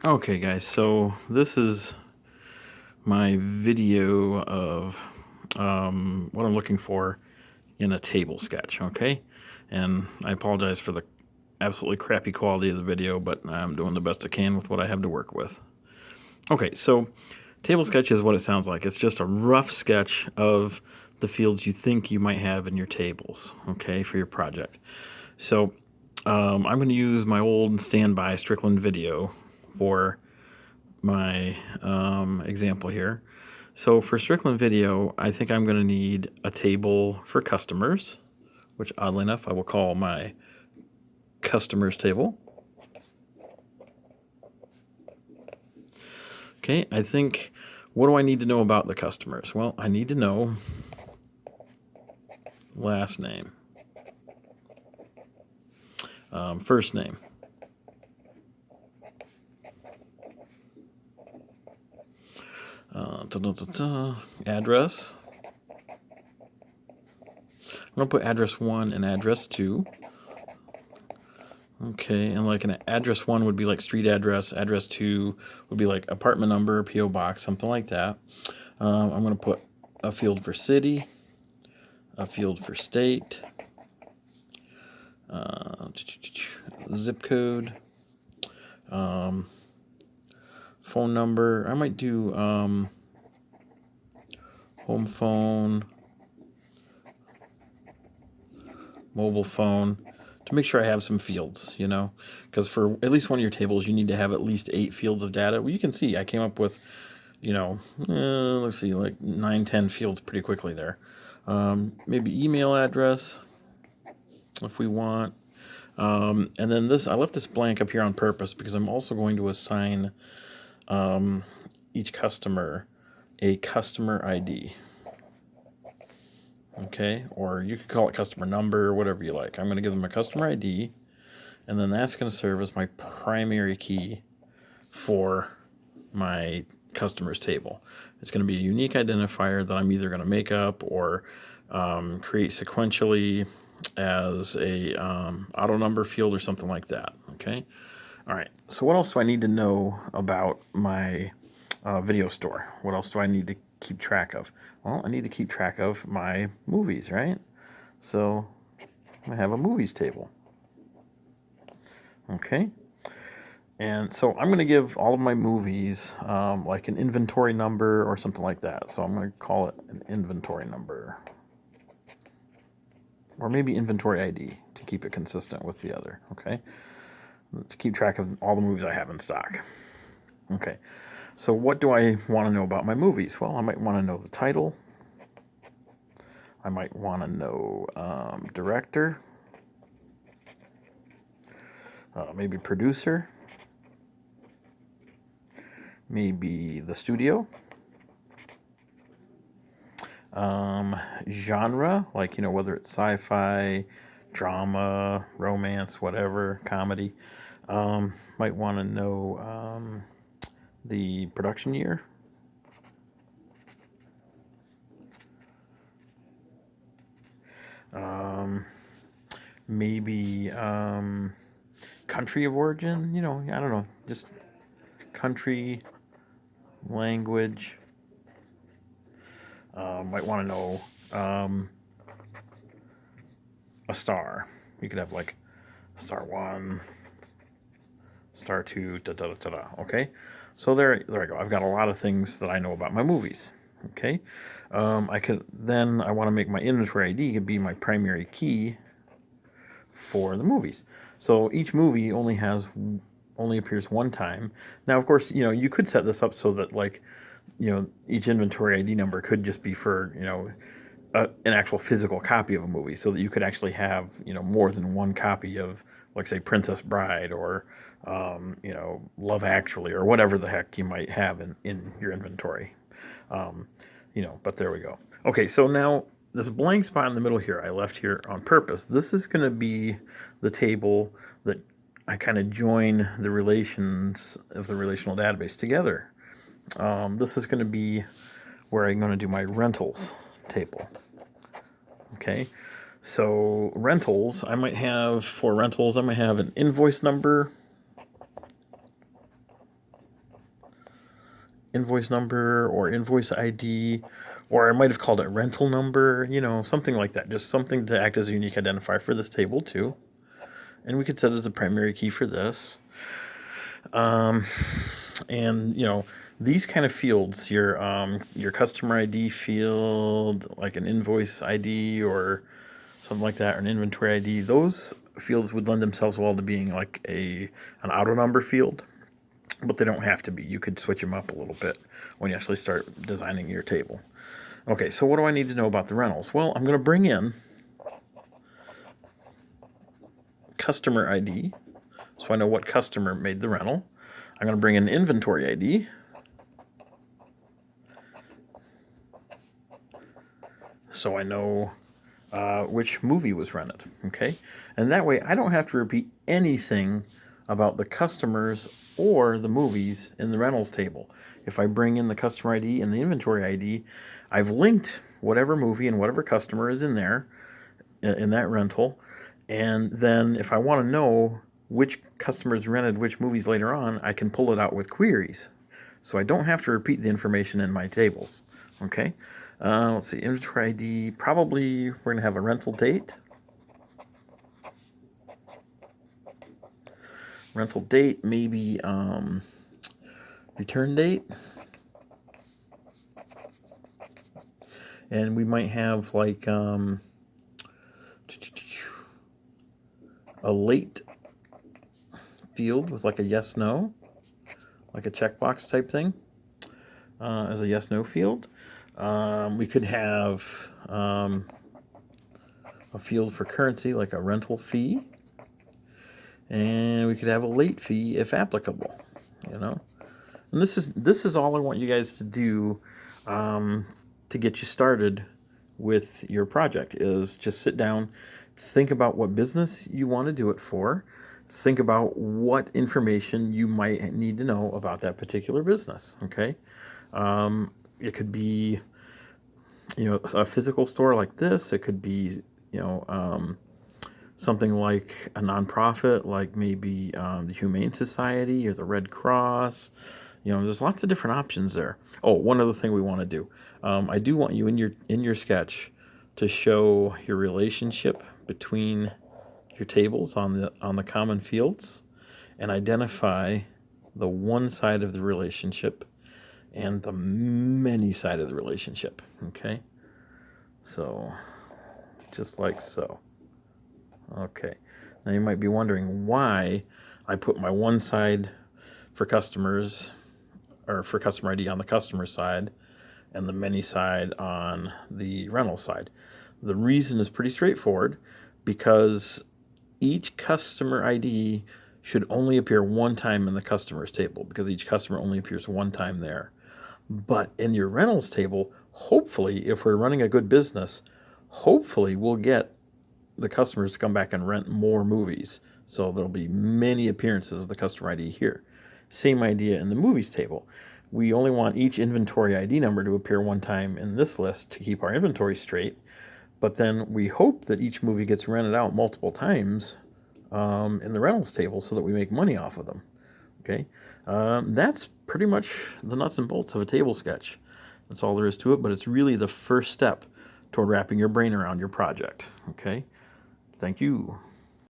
Okay, guys, so this is my video of what I'm looking for in a table sketch, okay? And I apologize for the absolutely crappy quality of the video, but I'm doing the best I can with what I have to work with. Okay, so table sketch is what it sounds like. It's just a rough sketch of the fields you think you might have in your tables, okay, for your project. So I'm going to use my old standby Strickland video for my example here. So for Strickland Video, I think I'm going to need a table for customers, which oddly enough I will call my customers table. Okay, I think, what do I need to know about the customers? Well, I need to know last name, first name, address. I'm going to put address 1 and address 2. Okay, and like an address 1 would be like street address 2 would be like apartment number, P.O. box, something like that. I'm going to put a field for city, a field for state, zip code, phone number. I might do home phone, mobile phone, to make sure I have some fields, because for at least one of your tables, you need to have at least 8 fields of data. Well, you can see I came up with, let's see, like 9, 10 fields pretty quickly there. Maybe email address if we want. And then this, I left this blank up here on purpose because I'm also going to assign each customer a customer ID. Okay, or you could call it customer number or whatever you like. I'm going to give them a customer ID, and then that's going to serve as my primary key for my customers table. It's going to be a unique identifier that I'm either going to make up or create sequentially as a auto number field or something like that. Okay. All right. So what else do I need to know about my video store? What else do I need to keep track of? Well, I need to keep track of my movies, right? So I have a movies table. Okay. And so I'm going to give all of my movies like an inventory number or something like that. So I'm going to call it an inventory number. Or maybe inventory ID to keep it consistent with the other. Okay. To keep track of all the movies I have in stock. Okay. So what do I want to know about my movies? Well, I might want to know the title. I might want to know director. Maybe producer. Maybe the studio. Genre, like, whether it's sci-fi, drama, romance, whatever, comedy. Might want to know the production year. Maybe country of origin, I don't know, just country, language. Might want to know a star. You could have like star 1, star 2, da da da da da. Okay, so there I go. I've got a lot of things that I know about my movies. Okay, I want to make my inventory ID could be my primary key for the movies. So each movie only appears one time. Now, of course, you could set this up so that like, each inventory ID number could just be for an actual physical copy of a movie, so that you could actually have more than one copy of, like, say, Princess Bride or Love Actually or whatever the heck you might have in your inventory. But there we go. Okay, so now this blank spot in the middle here I left here on purpose. This is going to be the table that I kind of join the relations of the relational database together. This is going to be where I'm going to do my rentals table. Okay, so rentals, I might have an invoice number. invoice number or invoice ID, or I might have called it rental number, something like that. Just something to act as a unique identifier for this table too. And we could set it as a primary key for this. And these kind of fields, your customer ID field, like an invoice ID or something like that, or an inventory ID, those fields would lend themselves well to being like an auto number field, but they don't have to be. You could switch them up a little bit when you actually start designing your table. Okay, so what do I need to know about the rentals? Well, I'm going to bring in customer ID, so I know what customer made the rental. I'm going to bring in inventory ID. So I know which movie was rented, okay? And that way I don't have to repeat anything about the customers or the movies in the rentals table. If I bring in the customer ID and the inventory ID, I've linked whatever movie and whatever customer is in there, in that rental. And then if I want to know which customers rented which movies later on, I can pull it out with queries. So I don't have to repeat the information in my tables, okay? Let's see, inventory ID, probably we're going to have a rental date. Rental date, maybe return date. And we might have like a late field with like a yes, no, like a checkbox type thing as a yes, no field. We could have a field for currency, like a rental fee. And we could have a late fee if applicable, And this is all I want you guys to do to get you started with your project, is just sit down, think about what business you want to do it for, think about what information you might need to know about that particular business, okay? It could be, a physical store like this. It could be, something like a nonprofit, like maybe the Humane Society or the Red Cross. There's lots of different options there. Oh, one other thing we want to do. I do want you in your sketch to show your relationship between your tables on the common fields, and identify the one side of the relationship and the many side of the relationship. Okay, so just like so. Okay, now you might be wondering why I put my one side for customers, or for customer ID on the customer side, and the many side on the rental side. The reason is pretty straightforward, because each customer ID should only appear one time in the customers table, because each customer only appears one time there. But in your rentals table, hopefully, if we're running a good business, hopefully we'll get the customers to come back and rent more movies. So there'll be many appearances of the customer ID here. Same idea in the movies table. We only want each inventory ID number to appear one time in this list to keep our inventory straight. But then we hope that each movie gets rented out multiple times in the rentals table, so that we make money off of them. Okay, that's pretty much the nuts and bolts of a table sketch. That's all there is to it, but it's really the first step toward wrapping your brain around your project. Okay, thank you.